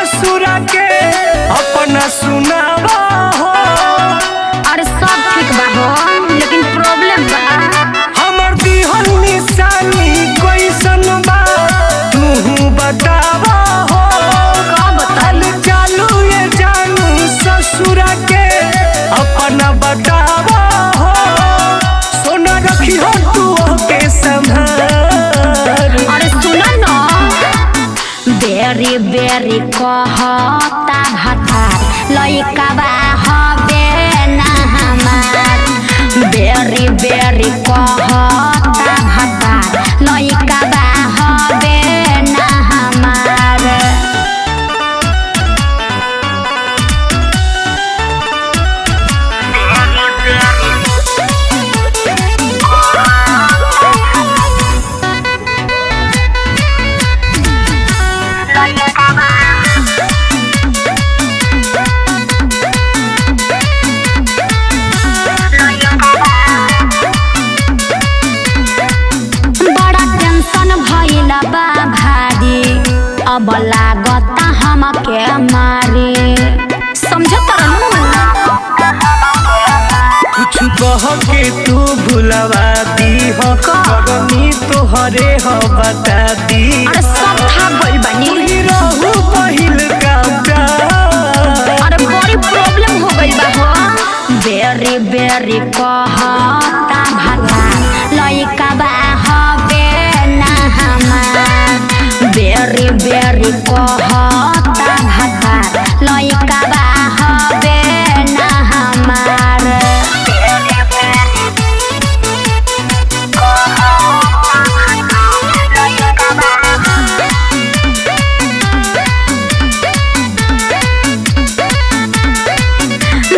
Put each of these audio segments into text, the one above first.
ससुरा के अपना सुनावा हो। अरे सब ठीक बा हो, लेकिन प्रॉब्लम बा हमर दिहल निशानी कैसन बा तू बतावा हो। का बताई चालू ये जानू ससुरा के अपना बतावा हो। सोना रखी हो तू के संभाल। अरे सुनो ना, बेरी बेरी कहता भातार लइका बा हबे ना हमार। बेरी बेरी कहता भातार लइका बा हबे ना हमार। बड़ा टेंशन भइल बा भारी, अब लागता हमके मारे। समझत कुछ कह के तू भुलवा दी हो करनी तोहरे हो बता दी। अरे सब था गइल बनी। रहू पहिल का प्यार। अरे बड़ी प्रॉब्लम हो गइल बा हो। बेरी बेरी कहता भाता लइका बा हबे ना हमार। बेरी बेरी कहता भाता लइका बा हबे ना हमार।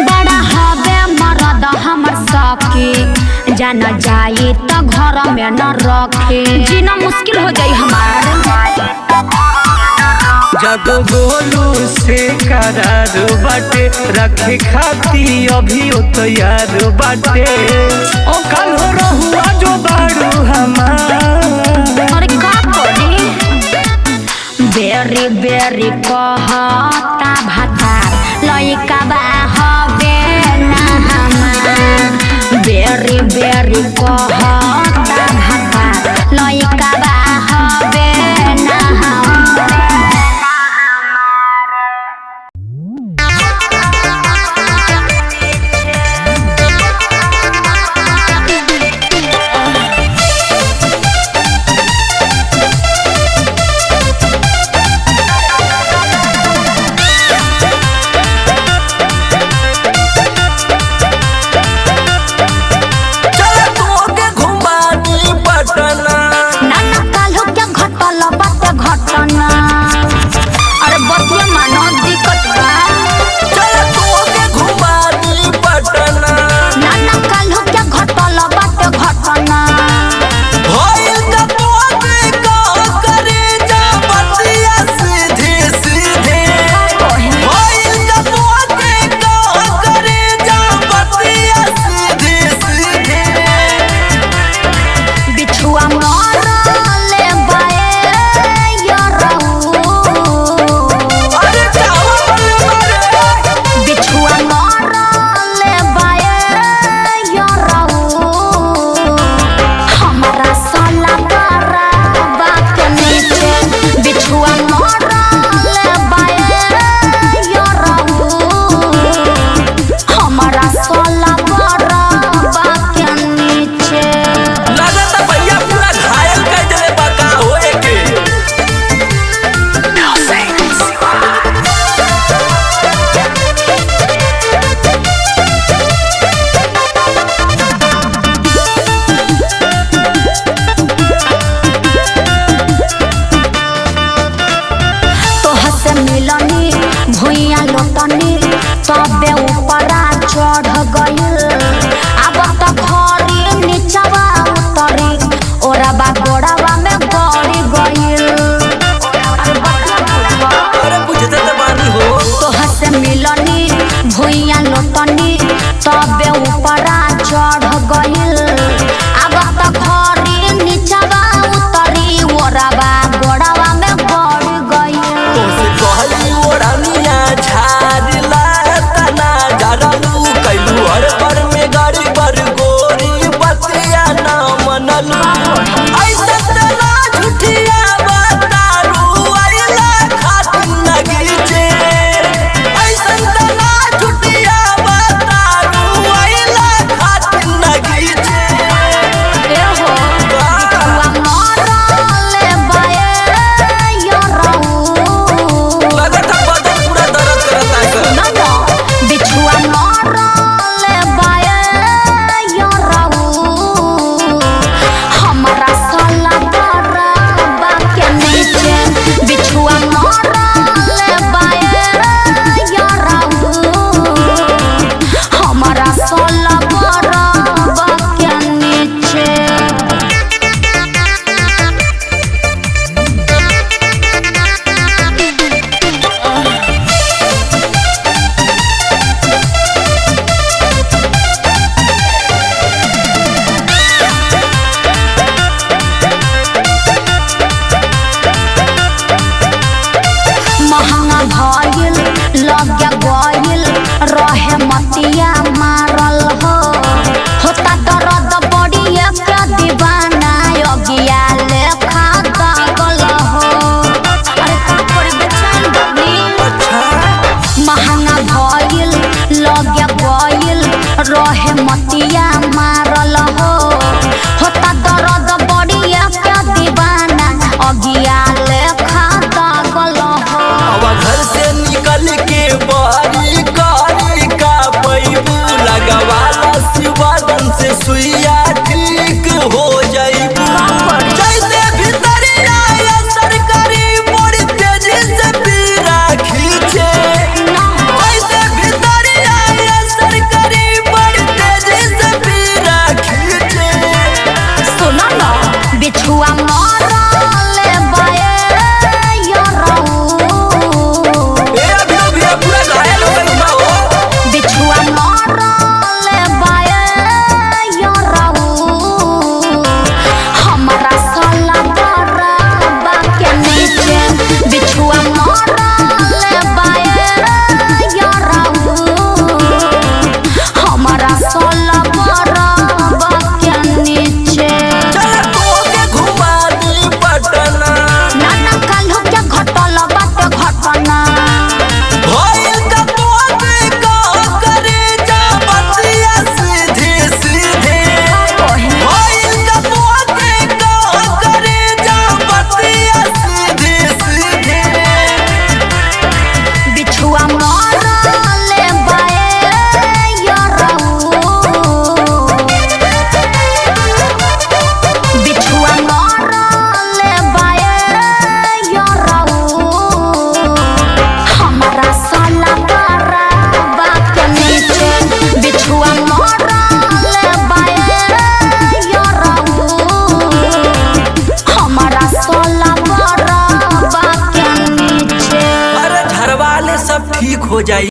बड़ा हबे मरद हमर सखी, जान जाई त घर में न रखे। जीना मुश्किल हो जाई हमार। जब गोलू से करार बाटे रखे खाती अभी ओ तैयार बाटे। ओ कल हो रहुआ जो बारू हमार। अरे का करी, बेरी बेरी कहता भाता लइका बा हबे ना हमार। बेरी बेरी कहता भाता लइका बा हबे ना हमार। नाना काल्हो क्या घटल बाटे घटना। अरे बतिया मानो दिक्कत बा। नाना काल्हो क्या घटल बाटे घटना। बिछुआ मरले बाए यरहू। बिछुआ मरले बाए यरहू। हमरा साला बराबा के नीचे बिछुआ मरले बाए यरहू। हमरा साला बराबा के नीचे। तोह से मिलनी भुइया लौटनी तबे ऊपरा चढ़ गइल। अब त घरी नीचवा उतरी ओरबा गोड़वा में गड़ी गइल। तोह से मिलनी भुइया लौटनी तबे ऊपरा चढ़ गइल। अब त घरी नीचवा उतरी ओरबा गोड़वा में गड़ी गइल। मतिया मारल हो होता दर्द बढ़िया क्या दीवाना अगिया लेखा दागल हो। अब घर से निकल के बारी कारी का पैबू लगवाला शिवादन से सुइया ठीक हो जाइबू। जैसे भीतरिया ये सरकारी बड़ी तेजी से पीरा खींचे। जैसे भीतरिया ये सरकारी बड़ी तेजी से पीरा खींचे। सुनो ना बिछुआ मारले बाए यो रहू अभी पूरा घायल हो गई बा हो। बिछुआ मारले बाए यो रहू हमारा साला बराबा के नीचे बिछुआ मारले बाए यो रहू हमारा साला बराबा के नीचे। चल तोके घुमा दी पटना। नाना काल्हू क्या घटल बाटे घटना भइल का तोके का करे जा बतिया सीधे सीधे। भइल का तोके का करे जा बतिया सीधे सीधे। बिछुआ मारले बाए यो रहू बिछुआ मारले बाए यो रहू हमारा साला बराबा के नीचे बिछुआ मारले बाए यो रहू हमारा साला बराबा के नीचे। अरे झरवाले सब ठीक हो जाई।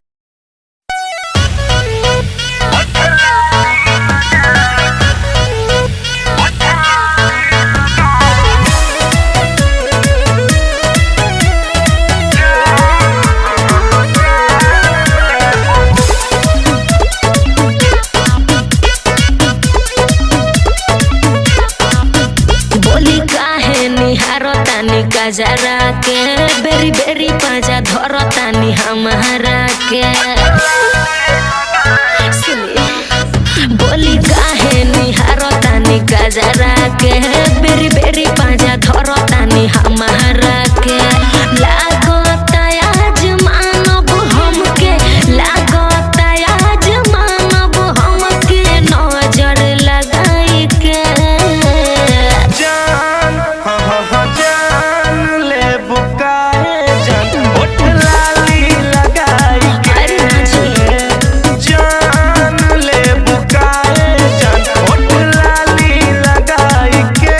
बोली काहे निहारो तानी गजरा के बेरी बेरी पाजा धरो तानी हमारा के। सुनी बोली काहे निहारो तानी गजरा के बेरी बेरी पाजा धरो तानी हमारा के। लागो आज मानब हमके लागो आज मानब हमके नजर लगाई के। जान जान ले बुकाए जान होठ लाली लगाई अरे ना जी। जान ले बुकाए जान होठ लाली लगाई के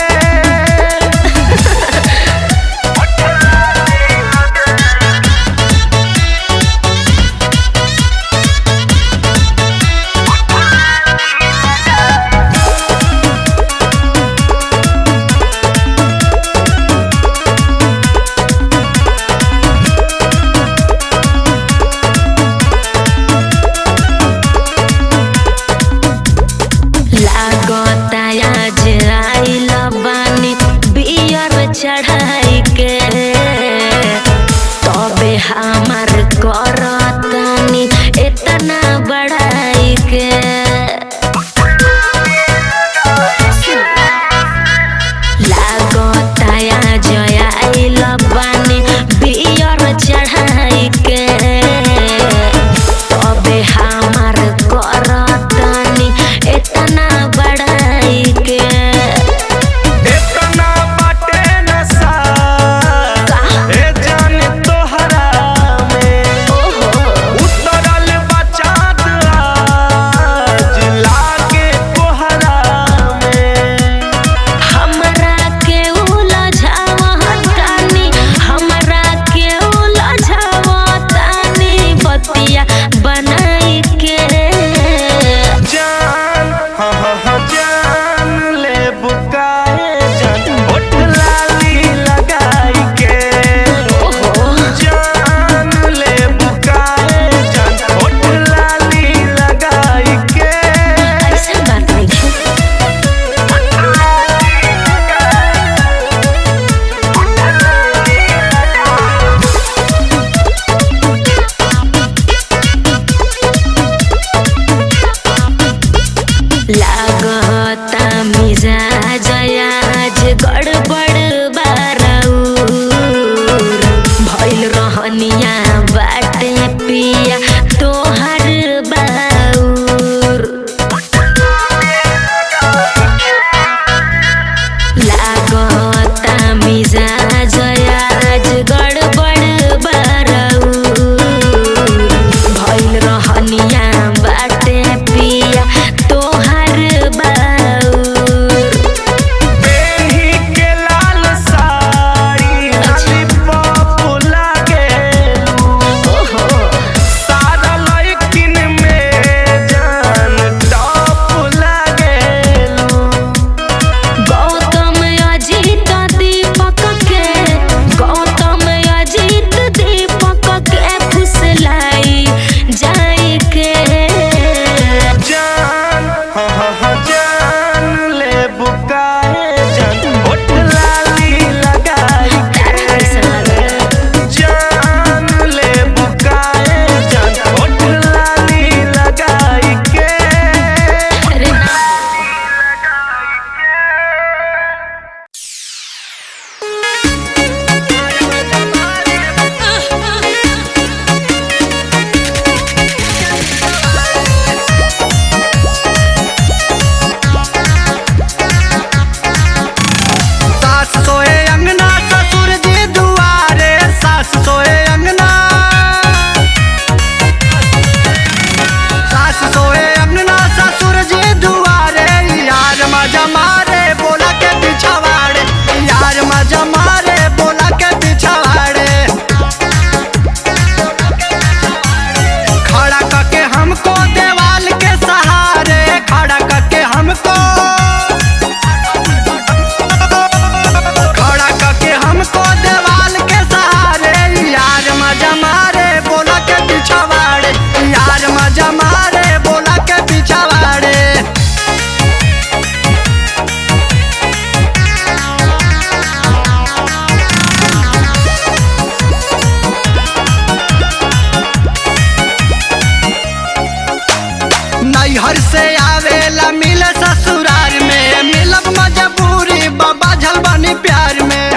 नैहर से आवेला मिले ससुरार में, मिलब मजबूरी बाबा झलबानी प्यार में।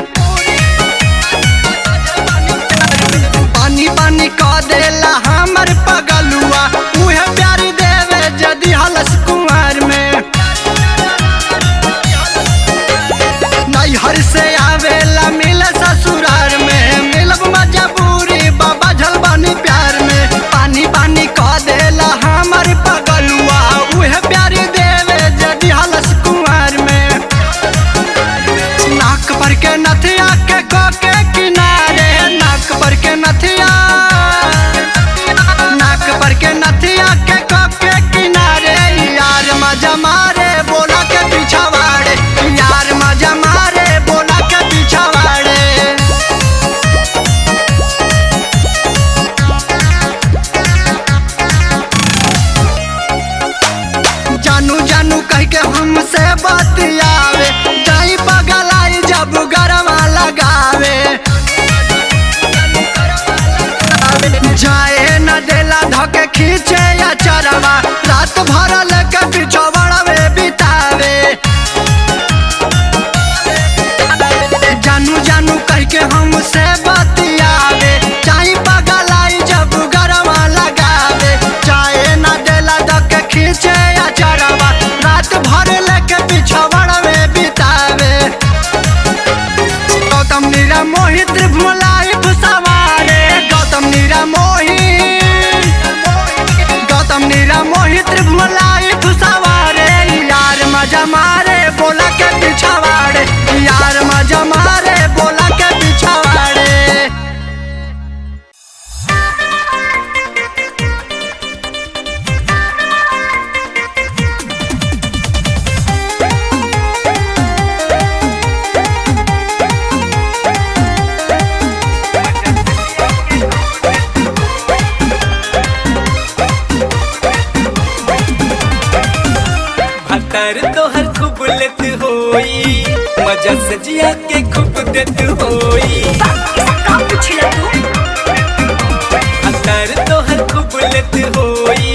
पानी पानी कह देला हमर पगलुआ, उहे प्यार देवे जदी हलस कुंवर में। नैहर से आवेला मिले ससुरार में, मिलब मजबूरी बाबा झलबानी प्यार में। पानी पानी कह देला हमर पगलुआ, उहे प्यार देवे जदी हलस कुंवर में। नाक पर के नथिया के कोके किनारे, नाक पर के नथिया, नाक पर के नथिया के कोके किनारे। यार मजा मारे बोला के पीछा वाड़े, यार मजा मारे बोला के पीछा वाड़े। जानू जानू कह के हमसे बतियावे, जाई पगलाई जब गरवा लगावे। जाए न देला धके खींचे या चरवा, रात भर लेके पिछवड़वे बितावे। जानू जानू कह के हमसे बतियावे, जाई पगलाई जब गरवा लगावे। जाए न देला धके खींचे या चरवा, रात भर लेके पिछवड़वे बितावे। गौतम नीरा मोहित त्रिभुलाई सवारे, गौतम नीरा मोहित, गौतम नीरा मोहित त्रिभुलाई सवारे। यार मजा मारे बोला के पिछवाड़े, यार मजा मारे बोला के पिछवाड़े। भतर तोहर खूब लेत होई, मजा से जिया के खूब देत होई। भतर तोहर खूब लेत होई,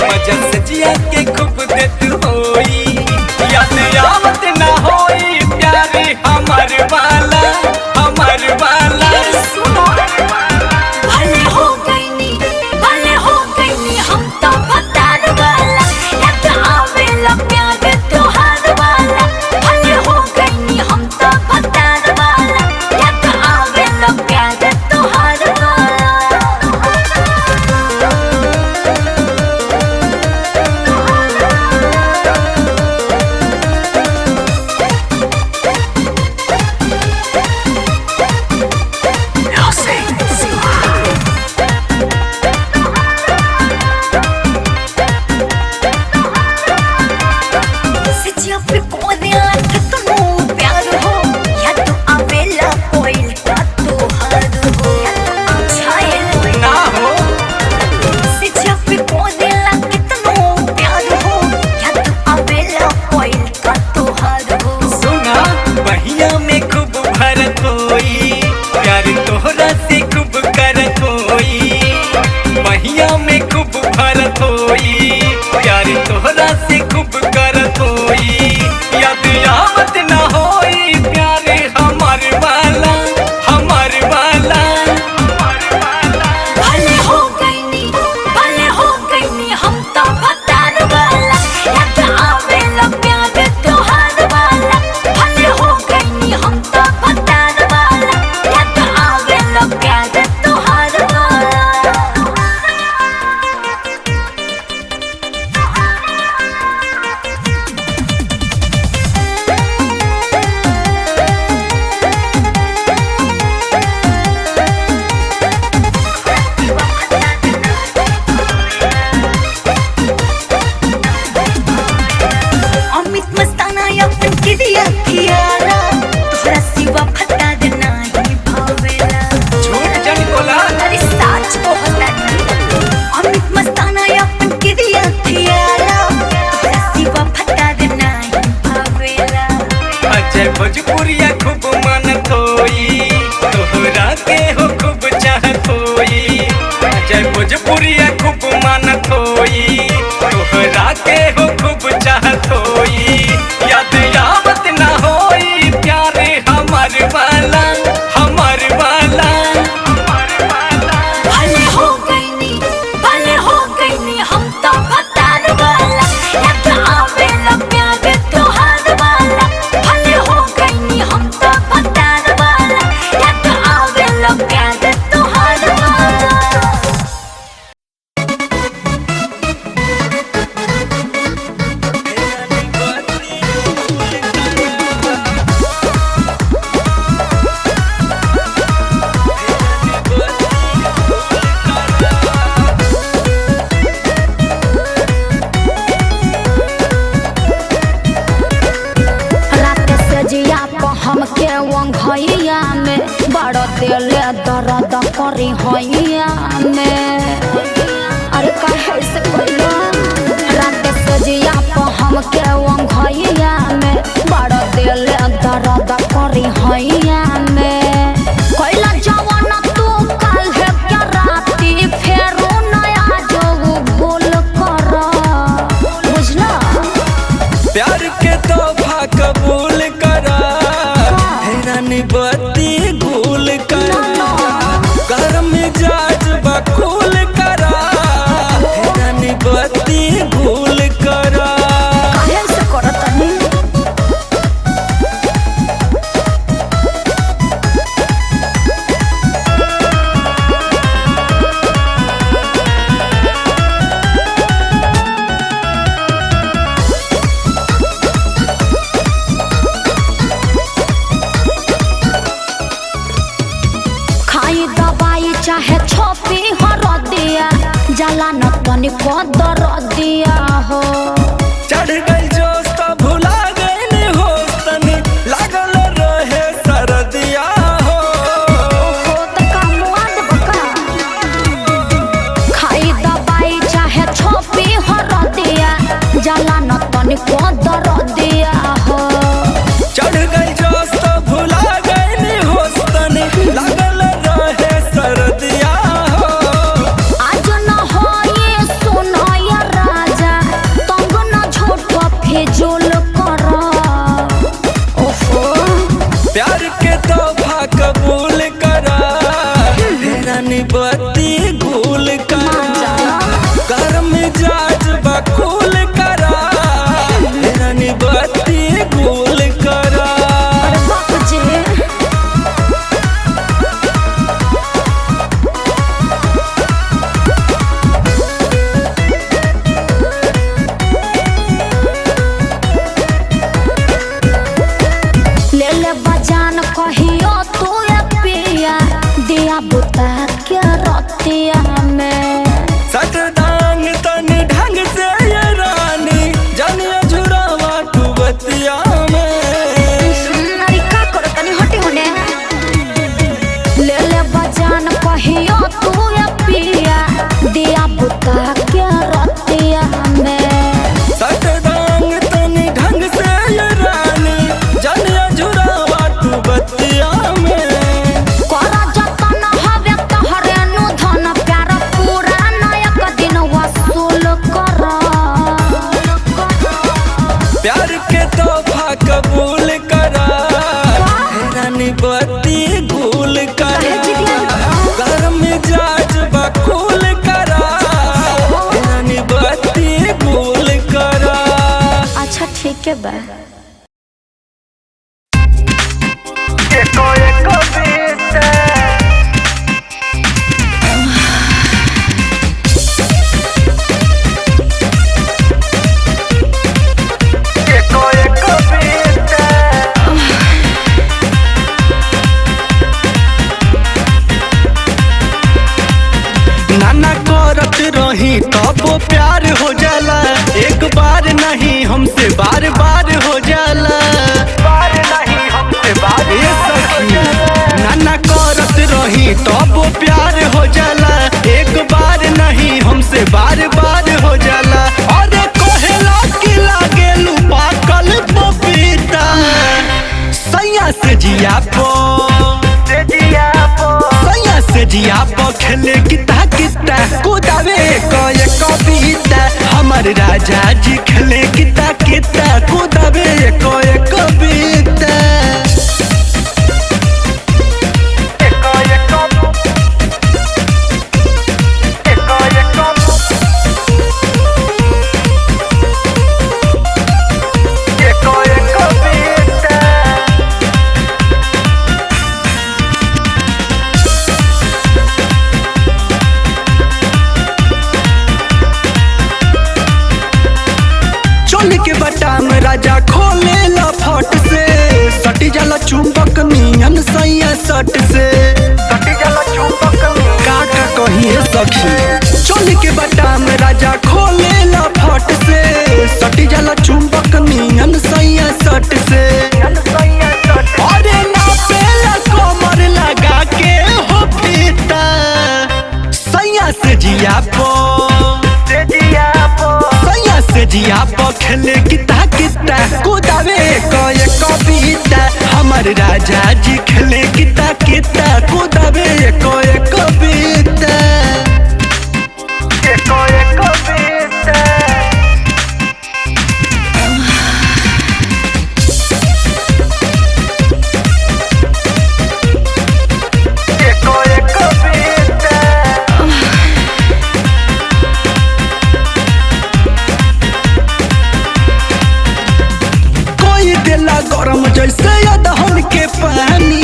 मजा से जिया के खूब देत होई। याद आवत ना होई प्यारे हमर वाला, हमर वाला। भले हो गईनी हम तो भतार वाला, याद आवेला प्यार तोहार वाला। भले हो गईनी हम तो भतार वाला, याद आवेला जाला न तनिको दरदिया हो। चढ़ गई जोश तो भुला गई होश तनी लागल रहे सरदिया हो। हो त कामुआ देबका खाई दवाई चाहे छोपी हरदिया जाला न तनिको दरदिया हो। चढ़ गई जोश तो भुला गई होश तनी लागल रहे सरदिया हो। आज न हो ये सुनो ये राजा तंग न झूठो फिजूल करो। ओफो प्यार के तोहफा कबूल करा रानी बत्ती गुल करा गर्म जाज बकुल करा रानी बत्ती गुल करा। अरे बाप जी ले ले बजान कहियो तू ये पिया दिया बुता के रतिया में। सटदांग तन ढंग से ये रानी जानिया झुरावा टुबतिया में। अरे का करो तनी हटी होने। ले ले बजान कहियो तू ये पिया दिया बुता के रतिया में। सटदांग तन ढंग से ये रानी जानिया झुरावा टुबतिया में। करा जतन हवे तोहरे नु धन प्यार पूरा नायक दिन वसूल कर। प्यार के तोहफा कबूल करा रानी बत्ती गुल करा गर्म जाज बकुल करा रानी बत्ती गुल करा। अच्छा ठीक है बा। नाना करत रही तब वो प्यार हो जाला। एक बार नहीं हमसे बार बार हो जाला। ए सखी नाना करत रही तब वो प्यार हो जाला। एक बार नहीं हमसे बार बार हो जाला। अरे कहेला कि लागेलू पाकल पपीता सैया से जिया पो सैया से जिया पो खेले किता किता कुदावे कोई कविता हमर राजा जी खेले किता किता कुदावे कोई कविता। चोली के बटाम राजा खोले ला फट से सटी जाला चुंबक नियन सैया सट से का कहिए सखी। चोली के बटाम राजा खोले ला फट से सटी जाला चुंबक नियन सैया सट से। अरे नापेला कमर लगा के हो फीता सैया से जिया पो सैया से जिया पो खेले किता किता कुदावे कोई कविता हमर राजा जी खेले किता किता कुदावे कोई कविता। कोई देला गरम जैसे अदहन के पानी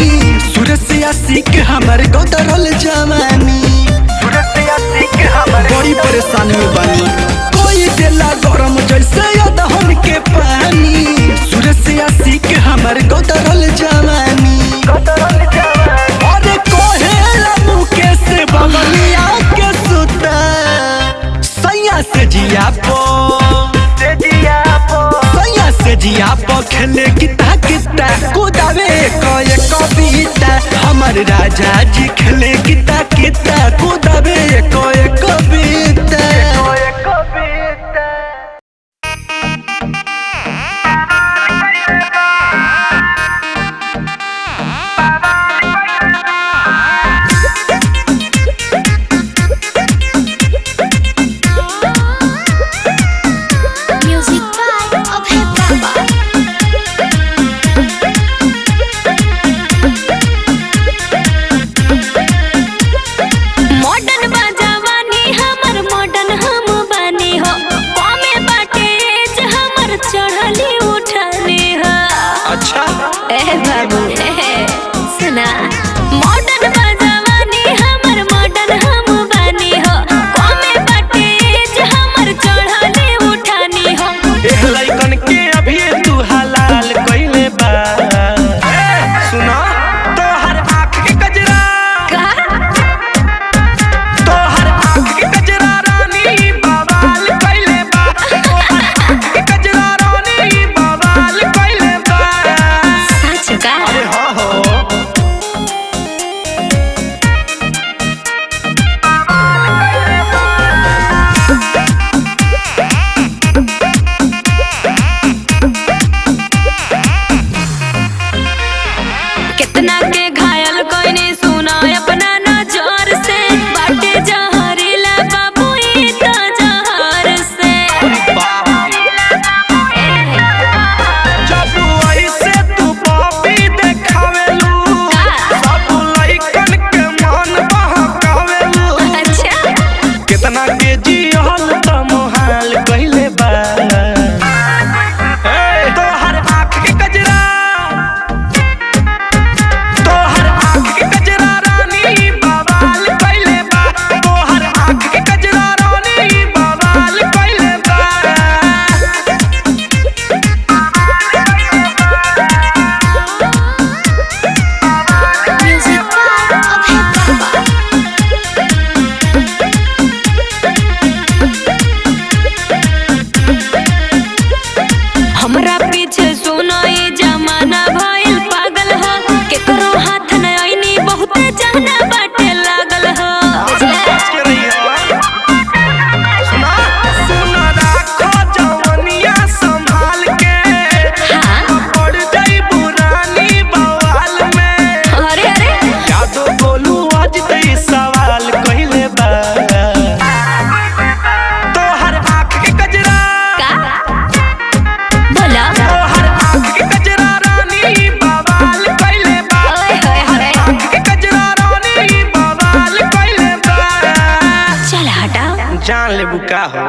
सैया से जिया पो खेले किता किता कुदावे कोई कविता हमर राजा जी खेले किता किता कुदावे कोई कविता। जान ले बुका हो।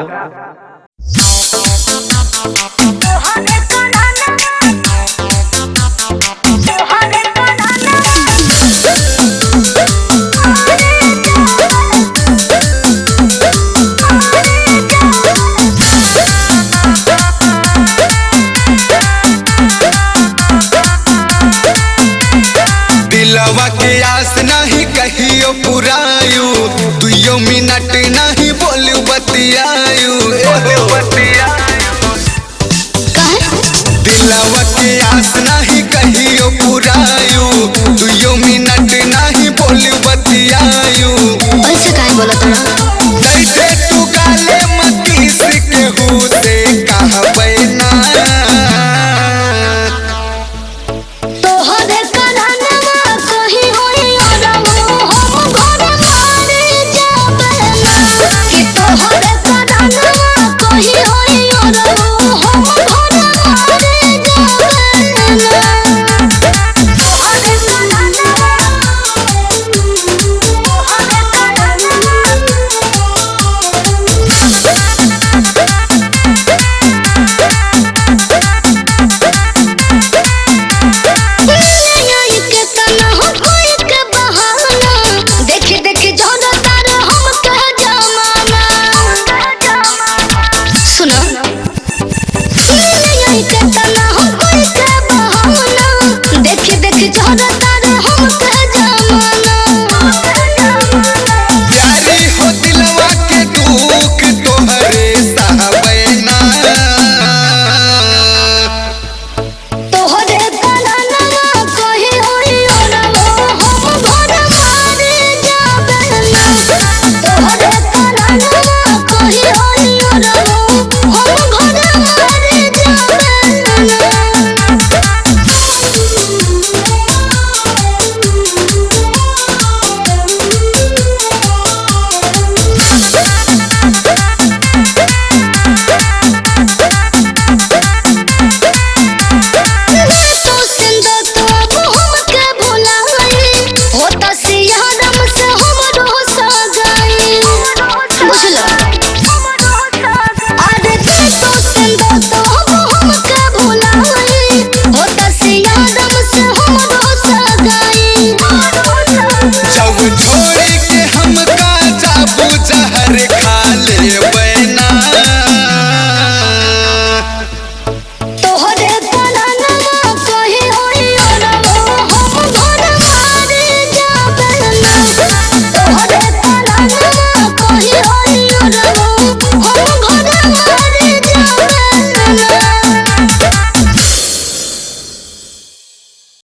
दिलवा के आस नहीं कहियो पुरायु, 2 मिनट नहीं बोलू बतियायु। दिलवा के आस नहीं कहियो पुरायु, 2 मिनट नहीं बोलू बतियायु। ऐसे काहे बोलत हो?